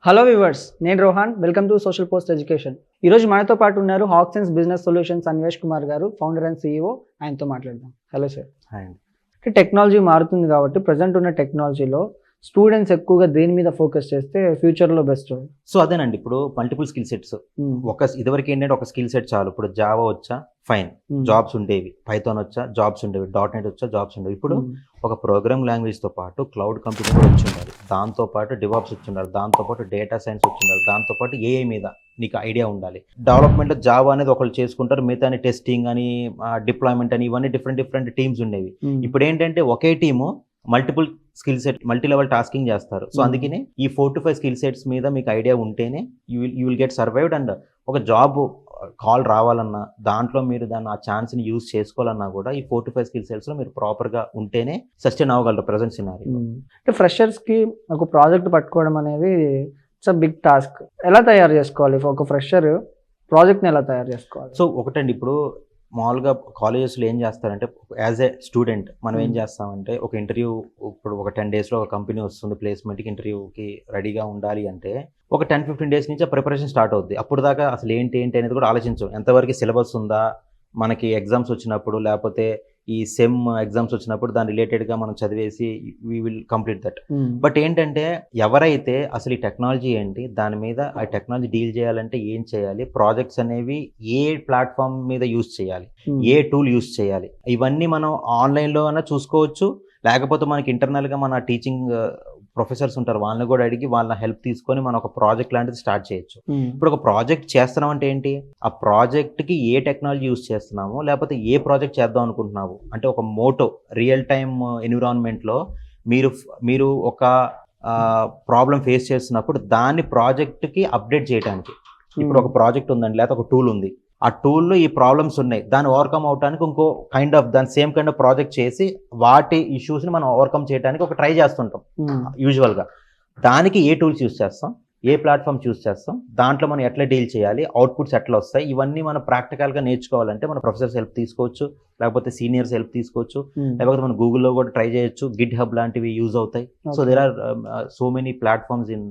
Hello viewers, నేను Rohan. Welcome to social post education. ఈరోజు మనతో పాటు ఉన్నారు హాక్సెన్స్ బిజినెస్ సొల్యూషన్స్ అన్వేష్ కుమార్ గారు, ఫౌండర్ అండ్ CEO. ఆయనతో మాట్లాడదాం. Hello sir. హాయ్ అండి. టెక్నాలజీ మారుతుంది కాబట్టి ప్రజెంట్ ఉన్న టెక్నాలజీలో స్టూడెంట్స్ ఎక్కువగా దేని మీద ఫోకస్ చేస్తే ఫ్యూచర్లో బెస్ట్? సో అదేనండి, ఇప్పుడు మల్టిపుల్ స్కిల్ సెట్స్. ఇదివరకు ఏంటంటే ఒక స్కిల్ సెట్ చాలు. ఇప్పుడు జావా వచ్చా ఫైన్, జాబ్స్ ఉండేవి. పైథాన్ వచ్చా జాబ్స్ ఉండేవి. .NET వచ్చా జాబ్స్ ఉండేవి. ఇప్పుడు ఒక ప్రోగ్రామ్ లాంగ్వేజ్తో పాటు క్లౌడ్ కంప్యూటింగ్ కూడా వచ్చి ఉండాలి, దాంతోపాటు డివాప్స్ వచ్చి ఉండాలి, దాంతోపాటు డేటా సైన్స్ వచ్చి ఉండాలి, దాంతోపాటు AI మీద నీకు ఐడియా ఉండాలి. డెవలప్మెంట్లో జావా అనేది ఒకళ్ళు చేసుకుంటారు, మిగతా టెస్టింగ్ అని, డిప్లాయ్మెంట్ అని, ఇవన్నీ డిఫరెంట్ టీమ్స్ ఉండేవి. ఇప్పుడు ఏంటంటే ఒకే team multiple skill set, multi level tasking చేస్తారు. సో అందుకనే ఈ 4 to 5 స్కిల్ సెట్స్ మీద మీకు ఐడియా ఉంటేనే you will get survived. And ఒక జాబ్ కాల్ రావాలన్నా, దాంట్లో మీరు దాన్ని ఆ ఛాన్స్ని యూజ్ చేసుకోవాలన్నా కూడా ఈ 4 to 5 స్కిల్ సెట్స్లో మీరు ప్రాపర్గా ఉంటేనే సస్టైన్ అవ్వగలరు ప్రజెంట్ సినారియో. అంటే ఫ్రెషర్స్కి ఒక ప్రాజెక్ట్ పట్టుకోవడం అనేది ఇట్స్ అ బిగ్ టాస్క్. ఎలా తయారు చేసుకోవాలి ఒక ఫ్రెషర్ ప్రాజెక్ట్ని ఎలా తయారు చేసుకోవాలి? సో ఒకటండి, ఇప్పుడు మామూలుగా కాలేజెస్లో ఏం చేస్తారంటే, యాజ్ ఏ స్టూడెంట్ మనం ఏం చేస్తామంటే, ఒక ఇంటర్వ్యూ ఇప్పుడు ఒక 10 daysలో ఒక కంపెనీ వస్తుంది, ప్లేస్మెంట్కి ఇంటర్వ్యూకి రెడీగా ఉండాలి అంటే ఒక 10-15 days నుంచి ప్రిపరేషన్ స్టార్ట్ అవుద్ది. అప్పుడు దాకా అసలు ఏంటి అనేది కూడా ఆలోచించాం. ఎంతవరకు సిలబస్ ఉందా, మనకి ఎగ్జామ్స్ వచ్చినప్పుడు లేకపోతే ఈ సెమ్ ఎగ్జామ్స్ వచ్చినప్పుడు దాని రిలేటెడ్గా మనం చదివేసి we will complete that. But ఏంటంటే ఎవరైతే అసలు ఈ టెక్నాలజీ ఏంటి, దాని మీద ఆ టెక్నాలజీ డీల్ చేయాలంటే ఏం చేయాలి, ప్రాజెక్ట్స్ అనేవి ఏ ప్లాట్ఫామ్ మీద యూజ్ చేయాలి, ఏ టూల్ యూజ్ చేయాలి, ఇవన్నీ మనం ఆన్లైన్లో అయినా చూసుకోవచ్చు. లేకపోతే మనకి ఇంటర్నల్గా మన టీచింగ్ ప్రొఫెసర్స్ ఉంటారు, వాళ్ళని కూడా అడిగి వాళ్ళ హెల్ప్ తీసుకొని మనం ఒక ప్రాజెక్ట్ లాంటిది స్టార్ట్ చేయొచ్చు. ఇప్పుడు ఒక ప్రాజెక్ట్ చేస్తున్నాం అంటే ఏంటి, ఆ ప్రాజెక్ట్కి ఏ టెక్నాలజీ యూజ్ చేస్తున్నాము, లేకపోతే ఏ ప్రాజెక్ట్ చేద్దాం అనుకుంటున్నాము అంటే ఒక మోటో, రియల్ టైమ్ ఎన్విరాన్మెంట్లో మీరు ఒక ప్రాబ్లం ఫేస్ చేస్తున్నప్పుడు దాన్ని ప్రాజెక్ట్కి అప్డేట్ చేయడానికి. ఇప్పుడు ఒక ప్రాజెక్ట్ ఉందండి, లేకపోతే ఒక టూల్ ఉంది, ఆ టూల్లో ఈ ప్రాబ్లమ్స్ ఉన్నాయి, దాన్ని ఓవర్కమ్ అవడానికి ఇంకో దాని సేమ్ కైండ్ ఆఫ్ ప్రాజెక్ట్ చేసి వాటి ఇష్యూస్ని మనం ఓవర్కమ్ చేయడానికి ఒక ట్రై చేస్తుంటాం యూజువల్గా. దానికి ఏ టూల్స్ యూస్ చేస్తాం, ఏ ప్లాట్ఫామ్ చూస్ చేస్తాం, దాంట్లో మనం ఎట్లా డీల్ చేయాలి, అవుట్పుట్స్ ఎట్లా వస్తాయి, ఇవన్నీ మనం ప్రాక్టికల్గా నేర్చుకోవాలంటే మన ప్రొఫెసర్స్ హెల్ప్ తీసుకోవచ్చు, లేకపోతే సీనియర్స్ హెల్ప్ తీసుకోవచ్చు, లేకపోతే మనం గూగుల్లో కూడా ట్రై చేయొచ్చు. గిట్ హబ్ లాంటివి యూజ్ అవుతాయి. So there are so many platforms in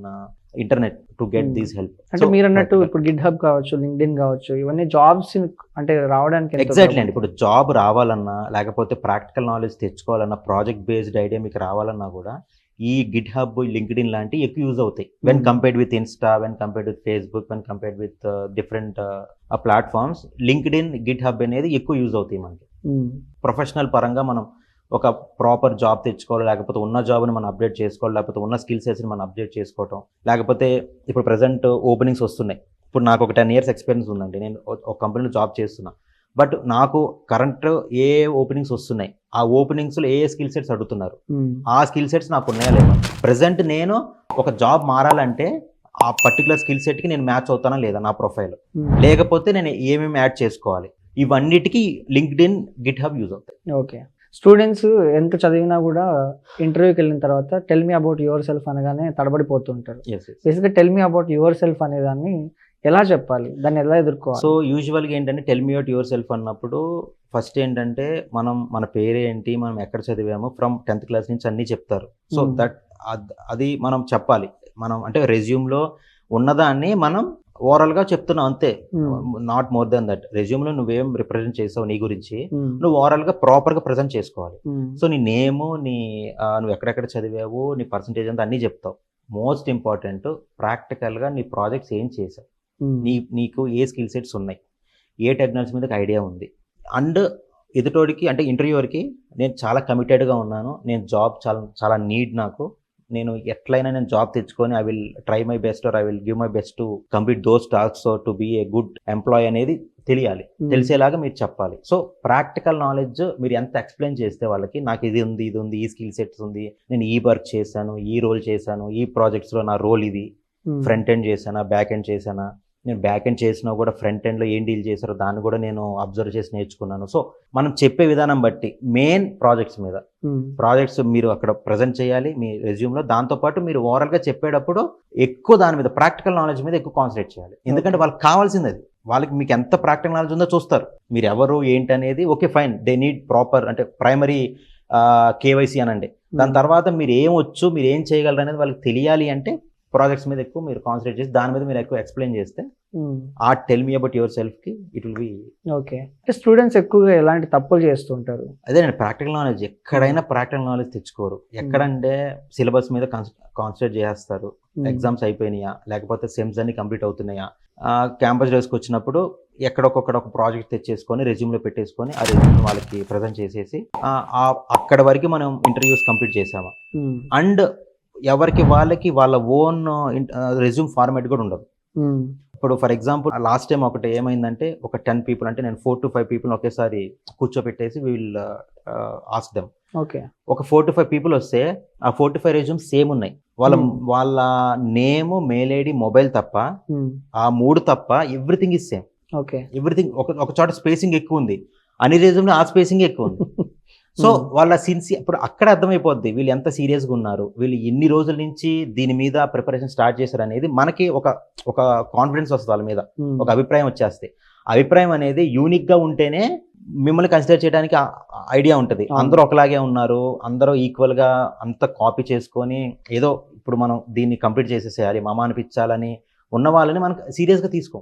internet to get these help. అంటే మీరు అన్నట్టు ఇప్పుడు గిట్ హబ్ కావచ్చు, లింక్డ్ఇన్ కావచ్చు, ఇవన్నీ జాబ్స్ అంటే రావడానికి ఎగ్జాక్ట్లీ అండి. ఇప్పుడు జాబ్ రావాలన్నా, లేకపోతే ప్రాక్టికల్ నాలెడ్జ్ తెచ్చుకోవాలన్నా, ప్రాజెక్ట్ బేస్డ్ ఐడియా మీకు రావాలన్నా కూడా ఈ గిట్ హబ్, లింక్డ్ఇన్ లాంటివి ఎక్కువ యూజ్ అవుతాయి when compared with Insta, when compared with Facebook, when compared with different platforms. LinkedIn, Git hub అనేది ఎక్కువ యూజ్ అవుతాయి మనకి. ప్రొఫెషనల్ పరంగా మనం ఒక ప్రాపర్ జాబ్ తెచ్చుకోవాలి, లేకపోతే ఉన్న జాబ్ని మనం అప్డేట్ చేసుకోవాలి, లేకపోతే ఉన్న స్కిల్ సెట్స్ని మనం అప్డేట్ చేసుకోవటం, లేకపోతే ఇప్పుడు ప్రజెంట్ ఓపెనింగ్స్ వస్తున్నాయి. ఇప్పుడు నాకు ఒక 10 years ఎక్స్పీరియన్స్ ఉందండి, నేను ఒక కంపెనీలో జాబ్ చేస్తున్నా. బట్ నాకు కరెంట్ ఏ ఓపెనింగ్స్ వస్తున్నాయి, ఆ ఓపెనింగ్స్లో ఏ స్కిల్ సెట్స్ అడుగుతున్నారు, ఆ స్కిల్ సెట్స్ నాకు ఉన్నాయా లేదా, ప్రజెంట్ నేను ఒక జాబ్ మారాలంటే ఆ పర్టికులర్ స్కిల్ సెట్కి నేను మ్యాచ్ అవుతానా లేదా నా ప్రొఫైల్, లేకపోతే నేను ఏమేమి యాడ్ చేసుకోవాలి, ఇవన్నిటికీ లింక్డ్ఇన్, గిట్ హబ్ యూజ్ అవుతాయి. ఓకే. స్టూడెంట్స్ ఎంత చదివినా కూడా ఇంటర్వ్యూకి వెళ్ళిన తర్వాత tell me about your self అనగానే తడబడిపోతుంటారు. బేసిక్గా tell me about your self అనే దాన్ని ఎలా చెప్పాలి, దాన్ని ఎలా ఎదుర్కోవాలి? సో యూజువల్గా ఏంటంటే tell me about your self అన్నప్పుడు ఫస్ట్ ఏంటంటే మన పేరేంటి, మనం ఎక్కడ చదివాము, ఫ్రమ్ 10th class నుంచి అన్నీ చెప్తారు. సో అది మనం చెప్పాలి. మనం అంటే రెజ్యూమ్లో ఉన్నదాన్ని మనం ఓవరాల్గా చెప్తున్నావు అంతే, నాట్ మోర్ దెన్ దట్. రెజ్యూమ్లో నువ్వేం రిప్రజెంట్ చేసావు నీ గురించి నువ్వు ఓవరాల్గా ప్రాపర్గా ప్రజెంట్ చేసుకోవాలి. సో నీ నేము, నువ్వు ఎక్కడెక్కడ చదివావు, నీ పర్సంటేజ్ అంతా అన్నీ చెప్తావు. మోస్ట్ ఇంపార్టెంట్ ప్రాక్టికల్గా నీ ప్రాజెక్ట్స్ ఏం చేసావు, నీకు ఏ స్కిల్ సెట్స్ ఉన్నాయి, ఏ టెక్నాలజీ మీద ఐడియా ఉంది. అండ్ ఎదుటోడికి అంటే ఇంటర్వ్యూవర్కి నేను చాలా కమిటెడ్గా ఉన్నాను, నేను జాబ్ చాలా నీడ్, నేను ఎట్లయినా నేను జాబ్ తెచ్చుకొని I will try my best or I will give my best to complete those tasks to be a good employee అనేది తెలిసేలాగా మీరు చెప్పాలి. సో ప్రాక్టికల్ నాలెడ్జ్ మీరు ఎంత ఎక్స్ప్లెయిన్ చేస్తే వాళ్ళకి, నాకు ఇది ఉంది, ఈ స్కిల్ సెట్స్ ఉంది, నేను ఈ వర్క్ చేశాను, ఈ రోల్ చేశాను, ఈ ప్రాజెక్ట్స్లో నా రోల్ ఇది, ఫ్రంట్ ఎండ్ చేశానా, బ్యాక్ ఎండ్ చేశానా, నేను బ్యాక్ ఎండ్ చేసినా కూడా ఫ్రంట్ ఎండ్లో ఏం డీల్ చేశారో దాన్ని కూడా నేను అబ్జర్వ్ చేసి నేర్చుకున్నాను. సో మనం చెప్పే విధానం బట్టి మెయిన్ ప్రాజెక్ట్స్ మీరు అక్కడ ప్రజెంట్ చేయాలి మీ రెజ్యూమ్లో. దాంతోపాటు మీరు ఓవరాల్గా చెప్పేటప్పుడు ఎక్కువ దాని మీద ప్రాక్టికల్ నాలెడ్జ్ మీద ఎక్కువ కాన్సన్ట్రేట్ చేయాలి. ఎందుకంటే వాళ్ళకి కావాల్సింది అది, వాళ్ళకి మీకు ఎంత ప్రాక్టికల్ నాలెడ్జ్ ఉందో చూస్తారు. మీరు ఎవరు ఏంటి అనేది okay fine, they need proper అంటే ప్రైమరీ KYC అనండి. దాని తర్వాత మీరు ఏం వచ్చు, మీరు ఏం చేయగలరు అనేది వాళ్ళకి తెలియాలి. అంటే ప్రాజెక్ట్స్ మీద ఎక్కువ మీరు కాన్సన్ట్రేట్ చేసి దాని మీద మీరు ఎక్కువ ఎక్స్ప్లెయిన్ చేస్తే ఆ tell me about yourself కి it will be okay. Students ఎక్కువగా ఎలాంటి తప్పులు చేస్తుంటారు? అదేనండి, ప్రాక్టికల్ నాలెడ్జ్ ఎక్కడైనా ప్రాక్టికల్ నాలెడ్జ్ తెచ్చుకోరు. ఎక్కడంటే సిలబస్ మీద కాన్సన్ట్రేట్ చేస్తారు. ఎగ్జామ్స్ అయిపోయినాయా, లేకపోతే సెమ్స్ అన్ని కంప్లీట్ అవుతున్నాయా, క్యాంపస్ డేస్కి వచ్చినప్పుడు ఎక్కడొక్కొక్కడ ఒక ప్రాజెక్ట్ తెచ్చేసుకొని రెజ్యూమ్లో పెట్టేసుకొని ఆ రెజ్యూమ్ వాళ్ళకి ప్రజెంట్ చేసేసి అక్కడ వరకు మనం ఇంటర్వ్యూస్ కంప్లీట్ చేసామా. అండ్ ఎవరికి వాళ్ళకి వాళ్ళ ఓన్ రెజ్యూమ్ ఫార్మాట్ కూడా ఉండదు. ఇప్పుడు ఫర్ ఎగ్జాంపుల్ లాస్ట్ టైం ఒకటి ఏమైందంటే, ఒక 10 people, అంటే నేను 4 to 5 people ఒకేసారి కూర్చోబెట్టేసి విల్ ఆస్క్ దెమ్. ఓకే. ఒక 4 to 5 people వస్తే ఆ 4 to 5 రెజ్యూమ్స్ సేమ్ ఉన్నాయి. వాళ్ళ నేమ్, మెయిల్ ఐడి, మొబైల్ తప్ప, ఆ 3 తప్ప everything is same. Okay. Everything ఒక చోట స్పేసింగ్ ఎక్కువ ఉంది, అన్ని రెజ్యూమ్లో ఆ స్పేసింగ్ ఎక్కువ ఉంది. సో వాళ్ళ ఇప్పుడు అక్కడ అర్థమైపోద్ది వీళ్ళు ఎంత సీరియస్గా ఉన్నారు, వీళ్ళు ఎన్ని రోజుల నుంచి దీని మీద ప్రిపరేషన్ స్టార్ట్ చేశారు అనేది మనకి ఒక కాన్ఫిడెన్స్ వస్తుంది వాళ్ళ మీద, ఒక అభిప్రాయం వచ్చేస్తే. అభిప్రాయం అనేది యూనిక్ గా ఉంటేనే మిమ్మల్ని కన్సిడర్ చేయడానికి ఐడియా ఉంటుంది. అందరూ ఒకలాగే ఉన్నారు, అందరూ ఈక్వల్ గా అంత కాపీ చేసుకొని ఏదో ఇప్పుడు మనం దీన్ని కంప్లీట్ చేసేసేయాలి, మామ అనిపించాలని ఉన్న వాళ్ళని మనకు సీరియస్ గా తీసుకోం.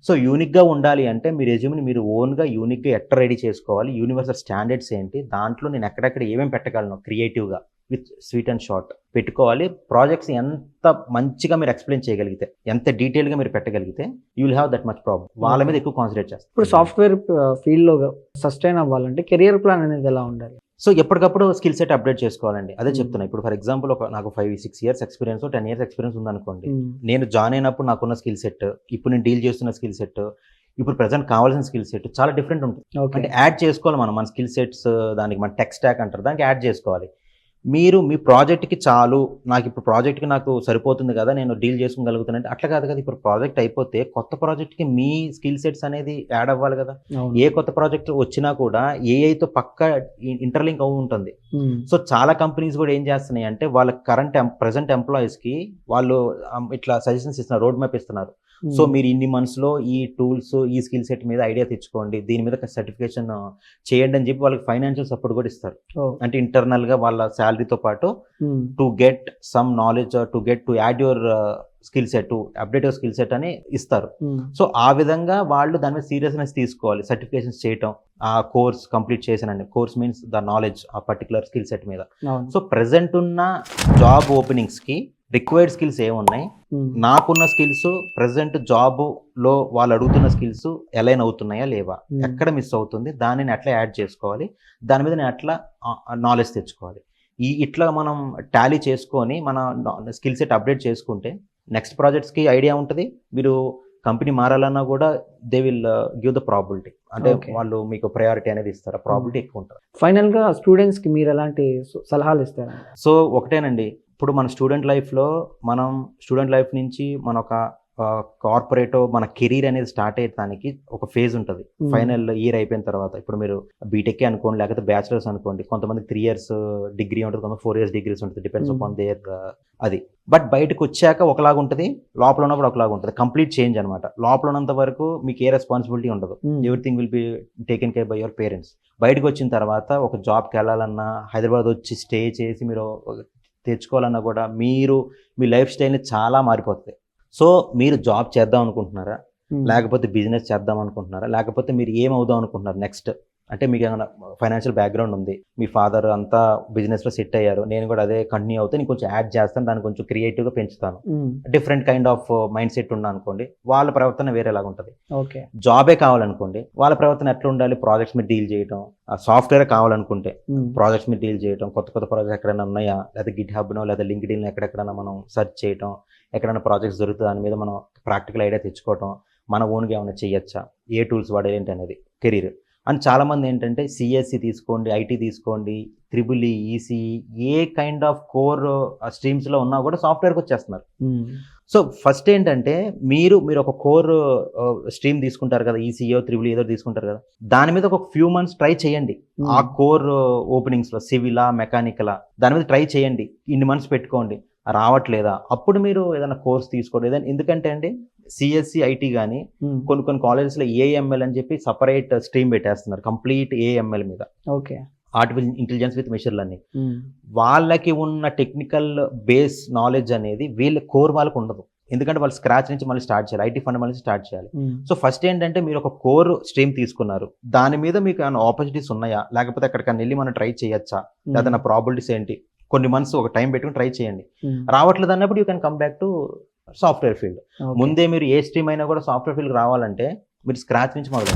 సో యూనిక్ గా ఉండాలి అంటే మీ రెజ్యూమ్ని మీరు ఓన్ గా యూనిక్ గా ఎట్లా రెడీ చేసుకోవాలి, యూనివర్సల్ స్టాండర్డ్స్ ఏంటి, దాంట్లో నేను ఎక్కడెక్కడ ఏమేమి పెట్టగలను క్రియేటివ్ గా విత్ స్వీట్ అండ్ షార్ట్ పెట్టుకోవాలి. ప్రాజెక్ట్స్ ఎంత మంచిగా మీరు ఎక్స్ప్లెయిన్ చేయగలిగితే, ఎంత డీటెయిల్ గా మీరు పెట్టగలిగితే you will have that much problem. వాళ్ళ మీద ఎక్కువ కాన్సన్ట్రేట్ చేస్తారు. ఇప్పుడు సాఫ్ట్వేర్ ఫీల్డ్ లో సస్టైన్ అవ్వాలంటే కెరియర్ ప్లాన్ అనేది ఎలా ఉండాలి? సో ఎప్పటికప్పుడు స్కిల్ సెట్ అప్డేట్ చేసుకోవాలండి. అదే చెప్తున్నా. ఇప్పుడు ఫర్ ఎగ్జాంపుల్ నాకు 5-6 years ఎక్స్పీరియన్స్, 10 years ఎక్స్పీరియన్స్ ఉందనుకోండి. నేను జాయిన్ అయినప్పుడు నాకున్న స్కిల్ సెట్, ఇప్పుడు నేను డీల్ చేస్తున్న స్కిల్ సెట్, ఇప్పుడు ప్రెసెంట్ కావాల్సిన స్కిల్ సెట్ చాలా డిఫరెంట్ ఉంటుంది. అంటే యాడ్ చేసుకోవాలి మన స్కిల్ సెట్స్, దానికి మన టెక్ స్టాక్ అంటారు, దానికి యాడ్ చేసుకోవాలి. మీరు మీ ప్రాజెక్ట్కి చాలు, నాకు ఇప్పుడు ప్రాజెక్ట్కి నాకు సరిపోతుంది కదా, నేను డీల్ చేసుకోగలుగుతానంటే అట్లా కాదు కదా. ఇప్పుడు ప్రాజెక్ట్ అయిపోతే కొత్త ప్రాజెక్ట్కి మీ స్కిల్ సెట్స్ అనేది యాడ్ అవ్వాలి కదా. ఏ కొత్త ప్రాజెక్ట్ వచ్చినా కూడా ఏఐతో పక్క ఇంటర్లింక్ అవు ఉంటుంది. సో చాలా కంపెనీస్ కూడా ఏం చేస్తున్నాయి అంటే వాళ్ళ ప్రెసెంట్ ఎంప్లాయీస్కి వాళ్ళు ఇట్లా సజెషన్స్ ఇస్తున్నారు, రోడ్ మ్యాప్ ఇస్తున్నారు. సో మీరు ఇన్ని మంత్స్లో ఈ టూల్స్, ఈ స్కిల్ సెట్ మీద ఐడియా తెచ్చుకోండి, దీని మీద సర్టిఫికేషన్ చేయండి అని చెప్పి వాళ్ళకి ఫైనాన్షియల్ సపోర్ట్ కూడా ఇస్తారు. అంటే ఇంటర్నల్ గా వాళ్ళ శాలరీతో పాటు to get some knowledge, to add your skill set, to update your skill set అని ఇస్తారు. సో ఆ విధంగా వాళ్ళు దాని మీద సీరియస్నెస్ తీసుకోవాలి, సర్టిఫికేషన్స్ చేయటం, ఆ కోర్స్ కంప్లీట్ చేసానండి. కోర్స్ మీన్స్ ద నాలెడ్జ్ ఆ పర్టికులర్ స్కిల్ సెట్ మీద. సో ప్రెసెంట్ ఉన్న జాబ్ ఓపెనింగ్స్ కి రిక్వైర్డ్ స్కిల్స్ ఏమున్నాయి, నాకున్న స్కిల్స్ ప్రెసెంట్ జాబ్ లో వాళ్ళు అడుగుతున్న స్కిల్స్ అలైన్ అవుతున్నాయా లేవా, ఎక్కడ మిస్ అవుతుంది, దానిని ఎట్లా యాడ్ చేసుకోవాలి, దాని మీద నేను ఎట్లా నాలెడ్జ్ తెచ్చుకోవాలి. ఇట్లా మనం టాలీ చేసుకొని మన స్కిల్ సెట్ అప్డేట్ చేసుకుంటే నెక్స్ట్ ప్రాజెక్ట్స్కి ఐడియా ఉంటుంది. మీరు కంపెనీ మారాలన్నా కూడా they will give the probability, అంటే వాళ్ళు మీకు ప్రయారిటీ అనేది ఇస్తారు, ప్రాబిలిటీ ఎక్కువ ఉంటుంది. ఫైనల్ గా స్టూడెంట్స్ కి మీరు ఎలాంటి సలహాలు ఇస్తారు? సో ఒకటేనండి, ఇప్పుడు మన స్టూడెంట్ లైఫ్ నుంచి మన ఒక కార్పొరేట్ మన కెరీర్ అనేది స్టార్ట్ అయ్యేదానికి ఒక ఫేజ్ ఉంటుంది. ఫైనల్ ఇయర్ అయిపోయిన తర్వాత, ఇప్పుడు మీరు బీటెక్ అనుకోండి, లేకపోతే బ్యాచిలర్స్ అనుకోండి, కొంతమంది 3 years డిగ్రీ ఉంటుంది, కొంతమంది 4 years డిగ్రీస్ ఉంటుంది, డిపెండ్స్ అపాన్ దేర్ అది. బట్ బయటకు వచ్చాక ఒకలాగా ఉంటుంది, లోపల ఉన్నప్పుడు ఒకలాగా ఉంటుంది. కంప్లీట్ చేంజ్ అనమాట. లోపల ఉన్నంత వరకు మీకు ఏ రెస్పాన్సిబిలిటీ ఉండదు, everything will be taken care bye your parents. బయటకు వచ్చిన తర్వాత ఒక జాబ్కి వెళ్ళాలన్నా, హైదరాబాద్ వచ్చి స్టే చేసి మీరు తెచ్చుకోవాలన్నా కూడా మీ లైఫ్ స్టైల్ని చాలా మారిపోతుంది. సో మీరు జాబ్ చేద్దాం అనుకుంటున్నారా, లేకపోతే బిజినెస్ చేద్దాం అనుకుంటున్నారా, లేకపోతే మీరు ఏమవుదాం అనుకుంటున్నారు నెక్స్ట్, అంటే మీకు ఏమైనా ఫైనాన్షియల్ బ్యాక్గ్రౌండ్ ఉంది, మీ ఫాదర్ అంతా బిజినెస్లో సెట్ అయ్యారు, నేను కూడా అదే కంటిన్యూ అవుతే నేను కొంచెం యాడ్ చేస్తాను, దాన్ని కొంచెం క్రియేటివ్గా పెంచుతాను, different kind of mind set ఉన్నా అనుకోండి, వాళ్ళ ప్రవర్తన వేరేలాగా ఉంటుంది. జాబే కావాలనుకోండి, వాళ్ళ ప్రవర్తన ఎట్లా ఉండాలి, ప్రాజెక్ట్స్ మీద డీల్ చేయడం, సాఫ్ట్వేర్ కావాలనుకుంటే ప్రాజెక్ట్స్ మీద డీల్ చేయడం, కొత్త ప్రాజెక్ట్స్ ఎక్కడైనా ఉన్నాయా, లేదా గిట్ హబ్నో లేదా లింక్డ్ఇన్ ఎక్కడెక్కడైనా మనం సెర్చ్ చేయడం, ఎక్కడైనా ప్రాజెక్ట్స్ దొరుకుతుంది దాని మీద మనం ప్రాక్టికల్ ఐడియా తెచ్చుకోవటం, మన ఓన్గా ఏమైనా చేయొచ్చా, ఏ టూల్స్ వాడేది ఏంటి అనేది కెరీర్. అండ్ చాలామంది ఏంటంటే సిఎస్సి తీసుకోండి, ఐటీ తీసుకోండి, triple ECE, a kind of core స్ట్రీమ్స్లో ఉన్నా కూడా సాఫ్ట్వేర్కి వచ్చేస్తున్నారు. సో ఫస్ట్ ఏంటంటే మీరు ఒక కోర్ స్ట్రీమ్ తీసుకుంటారు కదా, ఈసీఓ త్రిబుల్ ఏదో తీసుకుంటారు కదా, దాని మీద ఒక ఫ్యూ మంత్స్ ట్రై చేయండి. ఆ కోర్ ఓపెనింగ్స్లో సివిలా, మెకానికలా, దాని మీద ట్రై చేయండి, ఇన్ని మంత్స్ పెట్టుకోండి. రావట్లేదా, అప్పుడు మీరు ఏదైనా కోర్స్ తీసుకోండి. ఏదైనా, ఎందుకంటే అండి సిఎస్సి ఐటీ కానీ కొన్ని కాలేజెస్లో ఏఎంఎల్ అని చెప్పి సపరేట్ స్ట్రీమ్ పెట్టేస్తున్నారు, కంప్లీట్ ఏఎంఎల్ మీద. Artificial intelligence with machine learning. వాళ్ళకి ఉన్న టెక్నికల్ బేస్ నాలెడ్జ్ అనేది వీళ్ళ కోర్ వాళ్ళకు ఉండదు. ఎందుకంటే వాళ్ళు స్క్రాచ్ నుంచి మళ్ళీ స్టార్ట్ చేయాలి, ఐటీ ఫండ్ నుంచి స్టార్ట్ చేయాలి. సో ఫస్ట్ ఏంటంటే మీరు ఒక కోర్ స్ట్రీమ్ తీసుకున్నారు, దాని మీద మీకు ఏమైనా ఆపర్చునిటీస్ ఉన్నాయా, లేకపోతే అక్కడికన్నా వెళ్ళి మనం ట్రై చేయొచ్చా, లేదా నా ప్రాబిలిటీస్ ఏంటి, కొన్ని మంత్స్ ఒక టైం పెట్టుకుని ట్రై చేయండి. రావట్లేదు అన్నప్పుడు you can come back to software field. ముందే మీరు ఏ స్ట్రీమ్ అయినా కూడా సాఫ్ట్వేర్ ఫీల్డ్ రావాలంటే మీరు స్క్రాచ్ నుంచి మొదలు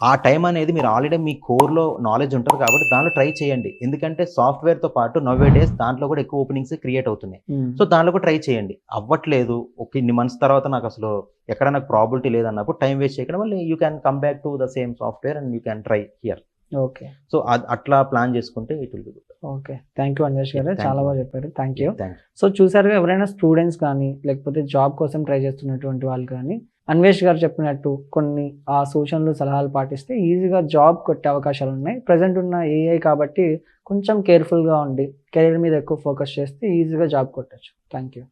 ఆ టైం అనేది మీరు ఆల్రెడీ మీ కోర్లో నాలెడ్జ్ ఉంటుంది కాబట్టి దానిలో ట్రై చేయండి. ఎందుకంటే సాఫ్ట్వేర్తో పాటు నవ్ డేస్ దాంట్లో కూడా ఎక్కువ ఓపెనింగ్స్ క్రియేట్ అవుతున్నాయి. సో దానిలో కూడా ట్రై చేయండి. అవ్వట్లేదు, ఒక ఇన్ని మంత్స్ తర్వాత నాకు అసలు ఎక్కడ నాకు ప్రాబిలిటీ లేదన్నప్పుడు టైం వేస్ట్ చేయడం వల్ల you can come back to the same software and you can try here. Okay, so అట్లా ప్లాన్ చేసుకుంటే it will be good. Okay, thank you Anvesh గారు, చాలా బాగా చెప్పారు. Thank you. సో చూసారుగా, ఎవరైనా స్టూడెంట్స్ కానీ లేకపోతే జాబ్ కోసం ట్రై చేస్తున్నటువంటి వాళ్ళు కానీ అన్వేష్ గారు చెప్పినట్టు కొన్ని ఆ సూచనలు సలహాలు పాటిస్తే ఈజీగా జాబ్ కొట్టే అవకాశాలు ఉన్నాయి. ప్రజెంట్ ఉన్న ఏఐ కాబట్టి కొంచెం కేర్ఫుల్గా ఉండి కెరీర్ మీద ఎక్కువ ఫోకస్ చేస్తే ఈజీగా జాబ్ కొట్టచ్చు. Thank you.